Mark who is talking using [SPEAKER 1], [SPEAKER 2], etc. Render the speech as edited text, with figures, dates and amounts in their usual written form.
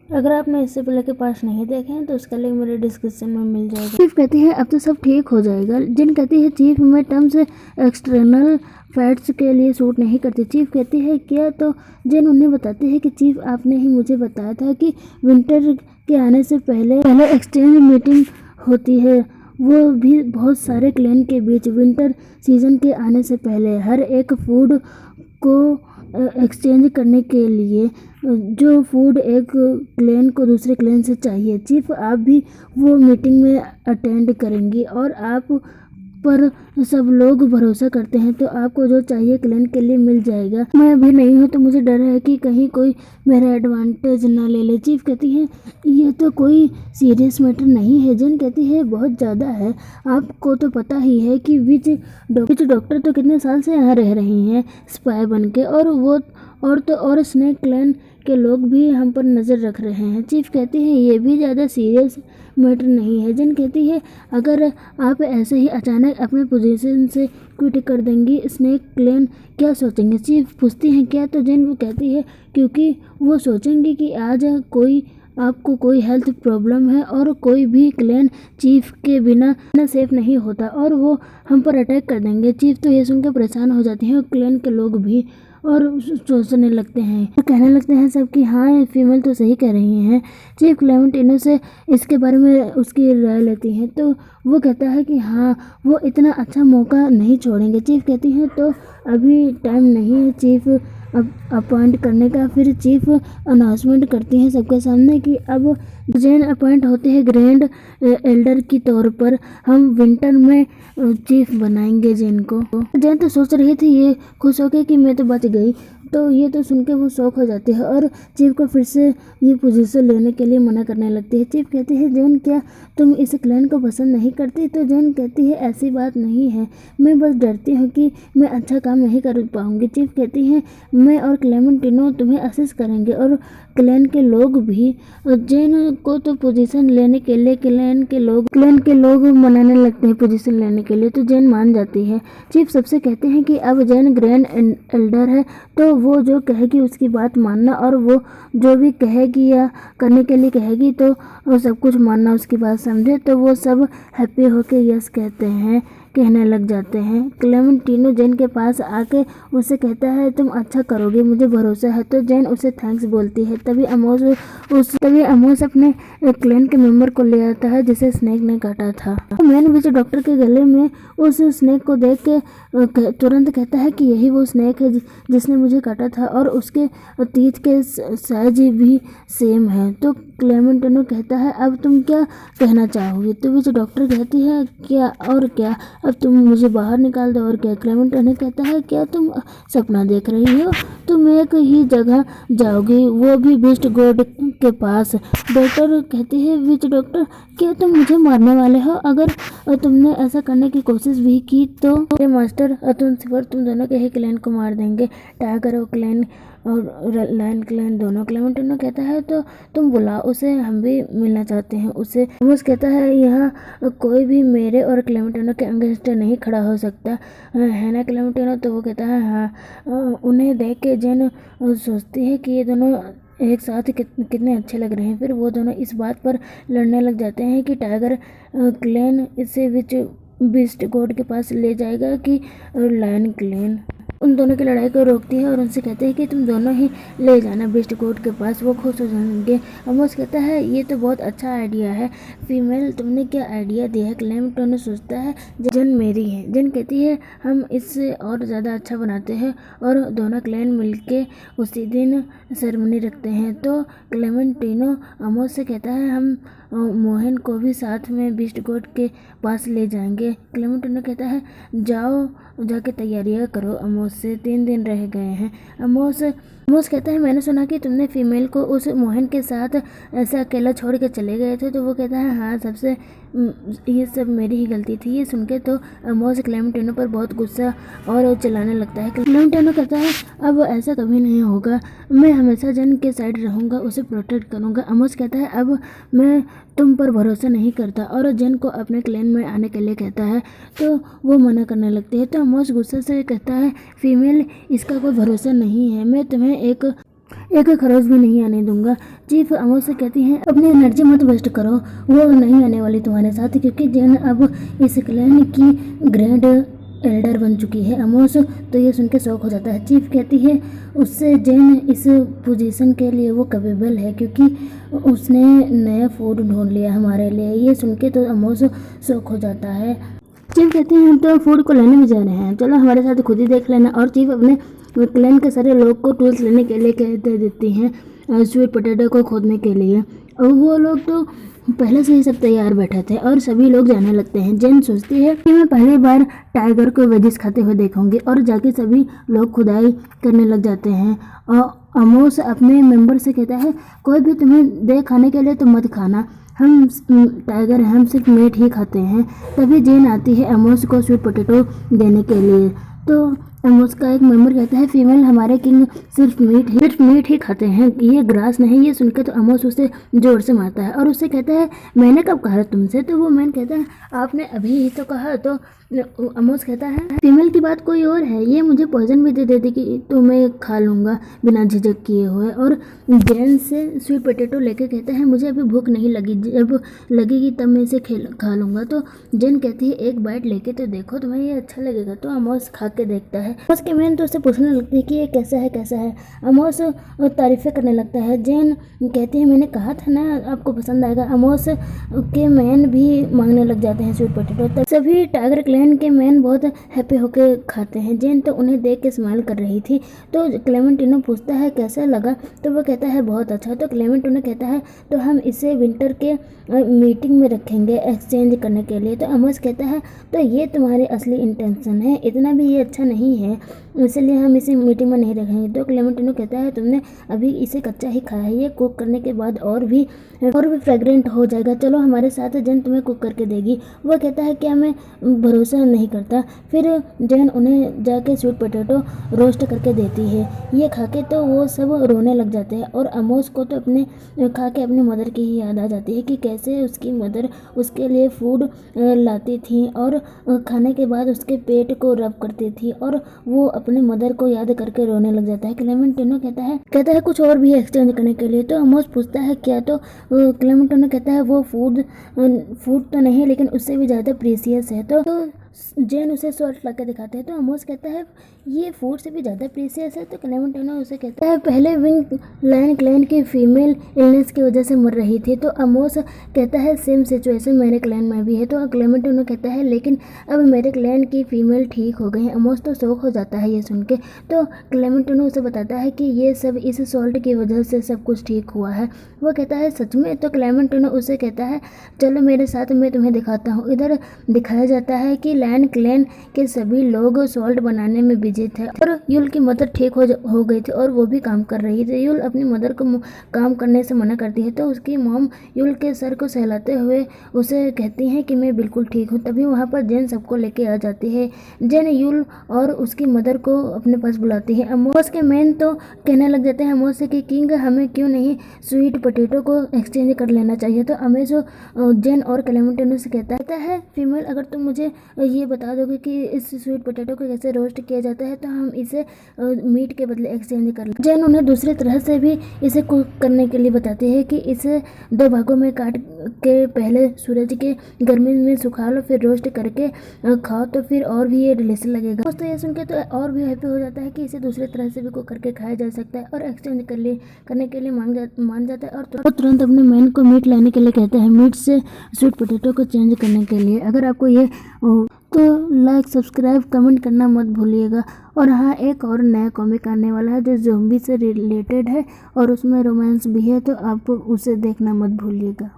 [SPEAKER 1] अगर आपने इससे पहले के पार्ट्स नहीं देखे हैं तो उसका लिंक मेरे डिस्क्रिप्शन में मिल जाएगा। चीफ कहती है अब तो सब ठीक हो जाएगा। जिन कहती है चीफ में टर्म्स एक्सटर्नल फैक्ट्स के लिए सूट नहीं करती। चीफ कहती है क्या, तो जिन उन्हें बताती है कि चीफ आपने ही मुझे बताया था कि विंटर के आने से पहले एक्सचेंज मीटिंग होती है, वो भी बहुत सारे क्लैन के बीच। विंटर सीजन के आने से पहले हर एक फूड को एक्सचेंज करने के लिए जो फूड एक क्लैन को दूसरे क्लैन से चाहिए। चीफ आप भी वो मीटिंग में अटेंड करेंगी और आप पर सब लोग भरोसा करते हैं, तो आपको जो चाहिए क्लैन के लिए मिल जाएगा। मैं अभी नहीं हूँ तो मुझे डर है कि कहीं कोई मेरा एडवांटेज ना ले ले। चीफ कहती है ये तो कोई सीरियस मैटर नहीं है। जिन कहती है बहुत ज़्यादा है, आपको तो पता ही है कि विच डॉक्टर तो कितने साल से यहाँ रह रही हैं स्पाई बन के, और स्नेक क्लैन के लोग भी हम पर नज़र रख रहे हैं। चीफ कहती है ये भी ज़्यादा सीरियस मैटर नहीं है। जिन कहती है अगर आप ऐसे ही अचानक अपने पोजीशन से क्विट कर देंगी स्नेक क्लैन क्या सोचेंगे। चीफ पूछती हैं क्या, तो जिन कहती है क्योंकि वो सोचेंगे कि आज आपको कोई हेल्थ प्रॉब्लम है और कोई भी क्लैन चीफ के बिना सेफ नहीं होता और वो हम पर अटैक कर देंगे। चीफ तो ये सुनकर परेशान हो जाती हैं और क्लैन के लोग भी, और सोचने लगते हैं और कहने लगते हैं सब कि हाँ ये फीमेल तो सही कह रही हैं। चीफ क्लेमेंटिनो से इसके बारे में उसकी राय लेती हैं तो वो कहता है कि हाँ वो इतना अच्छा मौका नहीं छोड़ेंगे। चीफ कहती हैं तो अभी टाइम नहीं है चीफ अपॉइंट करने का। फिर चीफ अनाउंसमेंट करती हैं सबके सामने कि अब जैन अपॉइंट होते हैं ग्रैंड एल्डर की तौर पर। हम विंटर में चीफ बनाएंगे जैन को। जैन तो सोच रही थी ये खुश होकर कि मैं तो बच गई, तो ये तो सुन के वो शौक हो जाती है और चीफ को फिर से ये पोजीशन लेने के लिए मना करने लगती है। चीफ कहती है जैन क्या तुम इस क्लैन को पसंद नहीं करती। तो जैन कहती है ऐसी बात नहीं है, मैं बस डरती हूँ कि मैं अच्छा काम नहीं कर पाऊँगी। चीफ कहती है मैं और क्लेमेंटिनो तुम्हें असिस्ट करेंगे और क्लैन के लोग भी। जैन को तो पोजीशन लेने के लिए क्लैन के लोग मनाने लगते हैं पोजीशन लेने के लिए, तो जैन मान जाती है। चीफ सबसे कहते हैं कि अब जैन ग्रैंड एल्डर है तो वो जो कहेगी उसकी बात मानना, और वो जो भी कहेगी या करने के लिए कहेगी तो वो सब कुछ मानना, उसकी बात समझे। तो वो सब हैप्पी होके यस कहने लग जाते हैं। क्लेमेंटिनो जैन के पास आके उससे कहता है तुम अच्छा करोगे, मुझे भरोसा है। तो जैन उसे थैंक्स बोलती है। तभी अमोस अपने क्लैन के मेंबर को ले आता है जिसे स्नेक ने काटा था। मैन विच डॉक्टर के गले में उस स्नेक को देख के तुरंत कहता है कि यही वो स्नेक है जिसने मुझे काटा था और उसके तीत के साइज भी सेम है। तो क्लेमेंटिनो कहता है अब तुम क्या कहना चाहोगे। तो विच डॉक्टर कहती है क्या और क्या, अब तुम मुझे बाहर निकाल दो और क्या। क्लेमेंटिनो कहता है क्या तुम सपना देख रही हो, तुम एक ही जगह जाओगी वो भी बीस्ट गॉड के पास। डॉक्टर कहती है विच डॉक्टर क्या तुम मुझे मारने वाले हो, अगर तुमने ऐसा करने की कोशिश भी की तो मास्टर तुम दोनों के ही क्लैन को मार देंगे, टाइगर और क्लैन और लायन क्लैन दोनों। क्लेमेंटिनो कहता है तो तुम बुलाओ उसे, हम भी मिलना चाहते हैं उससे। अमोस कहता है यहाँ कोई भी मेरे और क्लेमेंटिनो के अगेंस्ट नहीं खड़ा हो सकता है ना क्लेमेंटिनो। तो वो कहता है हाँ। उन्हें देख के जैन सोचती है कि ये दोनों एक साथ कितने अच्छे लग रहे हैं। फिर वो दोनों इस बात पर लड़ने लग जाते हैं कि टाइगर क्लैन इसे बीस्ट गॉड के पास ले जाएगा कि लायन क्लैन। उन दोनों की लड़ाई को रोकती है और उनसे कहते हैं कि तुम दोनों ही ले जाना बीस्ट गॉड के पास, वो खुश हो जाएंगे। अमोस कहता है ये तो बहुत अच्छा आइडिया है फीमेल, तुमने क्या आइडिया दिया है। क्लेमेंटिनो सोचता है जन मेरी है। जन कहती है हम इससे और ज़्यादा अच्छा बनाते हैं और दोनों क्लैन मिलके उसी दिन सेरेमनी रखते हैं। तो क्लेमेंटिनो अमोस से कहता है हम मोहन को भी साथ में बीस्ट गॉड के पास ले जाएंगे। क्लेमेंटिनो कहता है जाओ जाके तैयारियां करो, अमोस से 3 दिन रह गए हैं। अमोस कहता है मैंने सुना कि तुमने फीमेल को उस मोहन के साथ ऐसा अकेला छोड़ के चले गए थे। तो वो कहता है हाँ ये सब मेरी ही गलती थी। ये सुनके तो अमोस क्लेमेंटिनो पर बहुत गुस्सा और चिल्लाने लगता है। क्लेमेंटिनो कहता है अब ऐसा कभी नहीं होगा, मैं हमेशा जन के साइड रहूँगा, उसे प्रोटेक्ट करूँगा। अमोस कहता है अब मैं तुम पर भरोसा नहीं करता और जन को अपने क्लैन में आने के लिए कहता है तो वो मना करने लगती है। तो अमोस गुस्से से कहता है फीमेल इसका कोई भरोसा नहीं है, मैं तुम्हें एक एक खरोच भी नहीं आने दूंगा। चीफ अमोस से कहती हैं अपनी एनर्जी मत वेस्ट करो, वो नहीं आने वाली तुम्हारे साथ, क्योंकि जेन अब इस क्लैन की ग्रैंड एल्डर बन चुकी है। अमोस तो ये सुन के शौक हो जाता है। चीफ कहती है उससे जेन इस पोजीशन के लिए वो कैपेबल है, क्योंकि उसने नया फूड ढूंढ लिया हमारे लिए। ये सुन के तो अमोस शौक हो जाता है। चीफ कहते हैं हम तो फूड को लेने भी जा रहे हैं, चलो हमारे साथ खुद ही देख लेना। और चीफ अपने क्लैन के सारे लोग को टूल्स लेने के लिए कहते देती हैं स्वीट पोटैटो को खोदने के लिए। और वो लोग तो पहले से ही सब तैयार बैठे थे और सभी लोग जाने लगते हैं। जेन सोचती है कि मैं पहली बार टाइगर को वेजिस खाते हुए देखूंगी, और जाके सभी लोग खुदाई करने लग जाते हैं। और अमोस अपने मेंबर से कहता है कोई भी तुम्हें दे खाने के लिए तो मत खाना, हम टाइगर हम सिर्फ मीट ही खाते हैं। तभी जेन आती है अमोस को स्वीट पोटैटो देने के लिए। तो अमोस का एक मेंबर कहता है फीमेल हमारे किंग सिर्फ मीट ही खाते हैं, ये ग्रास नहीं। ये सुनकर तो अमोस उसे जोर से मारता है और उससे कहता है मैंने कब कहा तुमसे? तो वो मैन कहता है आपने अभी ही तो कहा। तो अमोस कहता है फीमेल की बात कोई और है, ये मुझे पॉइजन भी दे देती कि तो मैं खा लूँगा बिना झिझक किए हुए। और जेन से स्वीट पोटैटो लेके कहता है मुझे अभी भूख नहीं लगी, जब लगेगी तब मैं इसे खा लूँगा। तो जेन कहती है एक बाइट लेके तो देखो, तुम्हें ये अच्छा लगेगा। तो अमोस खा के देखता है। अमोस के मैन तो उससे पूछने लगती है कि ये कैसा है। अमोस तारीफें करने लगता है। जेन कहती है मैंने कहा था ना आपको पसंद आएगा। अमोस के मैन भी मांगने लग जाते हैं स्वीट पोटैटो। तब सभी टाइगर क्लैन के मैन बहुत हैप्पी होकर खाते हैं। जेन तो उन्हें देख के स्माइल कर रही थी। तो क्लेमेंटिनो पूछता है कैसा लगा? तो वो कहता है बहुत अच्छा। तो क्लेमेंटिनो कहता है तो हम इसे विंटर के मीटिंग में रखेंगे एक्सचेंज करने के लिए। तो अमोस कहता है तो ये तुम्हारी असली इंटेंशन है, इतना भी ये अच्छा नहीं है, इसलिए हम इसे मीटिंग में नहीं रखेंगे। तो क्लेमेंटिनो कहता है तुमने अभी इसे कच्चा ही खाया है, ये कुक करने के बाद और भी फ्रेग्रेंट हो जाएगा, चलो हमारे साथ। जेन तुम्हें कुक करके देगी। वो कहता है क्या मैं भरोसा नहीं करता। फिर जेन उन्हें जाके स्वीट पोटैटो रोस्ट करके देती है। ये खा के तो वो सब रोने लग जाते हैं। और अमोस को तो अपने खा के अपनी मदर की ही याद आ जाती है कि कैसे उसकी मदर उसके लिए फूड लाती थी और खाने के बाद उसके पेट को रब करती थी, और वो अपने मदर को याद करके रोने लग जाता है। क्लेमेंटिनो कहता है कुछ और भी एक्सचेंज करने के लिए। तो अमोस पूछता है क्या? तो क्लेमेंटिनो कहता है वो फूड तो नहीं, लेकिन उससे भी ज़्यादा प्रीसियस है। तो जेन उसे सॉल्ट ला के दिखाते हैं। तो अमोस कहता है ये फूड से भी ज़्यादा प्रीसियस है। तो क्लेमेंटिनो उसे कहता है पहले विंग लायन क्लैन की फीमेल इलनेस की वजह से मर रही थी। तो अमोस कहता है सेम सिचुएशन मेरे क्लैन में भी है। तो क्लेमेंटिनो कहता है लेकिन अब मेरे क्लैन की फीमेल ठीक हो गई है। अमोस तो शौक हो जाता है ये सुन के। तो क्लेमेंटिनो उसे बताता है कि ये सब इस सॉल्ट की वजह से सब कुछ ठीक हुआ है। वो कहता है सच में? तो क्लेमेंटिनो उसे कहता है चलो मेरे साथ, मैं तुम्हें दिखाता हूँ। इधर दिखाया जाता है कि लायन क्लैन के सभी लोग सॉल्ट बनाने में बिजी थे और यूल की मदर ठीक हो गई थी और वो भी काम कर रही थी। यूल अपनी मदर को काम करने से मना करती है। तो उसकी मॉम यूल के सर को सहलाते हुए उसे कहती हैं कि मैं बिल्कुल ठीक हूँ। तभी वहाँ पर जेन सबको लेके आ जाती है। जेन यूल और उसकी मदर को अपने पास बुलाती है। अमोस के मैन तो कहने लग जाते हैं अमोस से कि किंग हमें क्यों नहीं स्वीट पोटैटो को एक्सचेंज कर लेना चाहिए। तो अमेज जेन और क्लेमेंटिनो से कहता है फीमेल अगर तुम मुझे ये बता दोगे कि इस स्वीट पोटैटो को कैसे रोस्ट किया जाता है तो हम इसे मीट के बदले एक्सचेंज कर लें। जेन उन्हें दूसरी तरह से भी इसे कुक करने के लिए बताती है कि इसे 2 भागों में काट के पहले सूरज के गर्मी में सुखा लो, फिर रोस्ट करके खाओ, तो फिर और भी ये डिलीशियस लगेगा। दोस्तों ये सुन के तो और भी हैप्पी हो जाता है कि इसे दूसरी तरह से भी कुक करके खाया जा सकता है और एक्सचेंज करने के लिए मान जाता है। और तुरंत अपने मैन को मीट लाने के लिए कहता है, मीट से स्वीट पोटैटो को चेंज करने के लिए। अगर आपको ये तो लाइक सब्सक्राइब कमेंट करना मत भूलिएगा। और हाँ, एक और नया कॉमिक आने वाला है जो ज़ॉम्बी से रिलेटेड है और उसमें रोमांस भी है, तो आप उसे देखना मत भूलिएगा।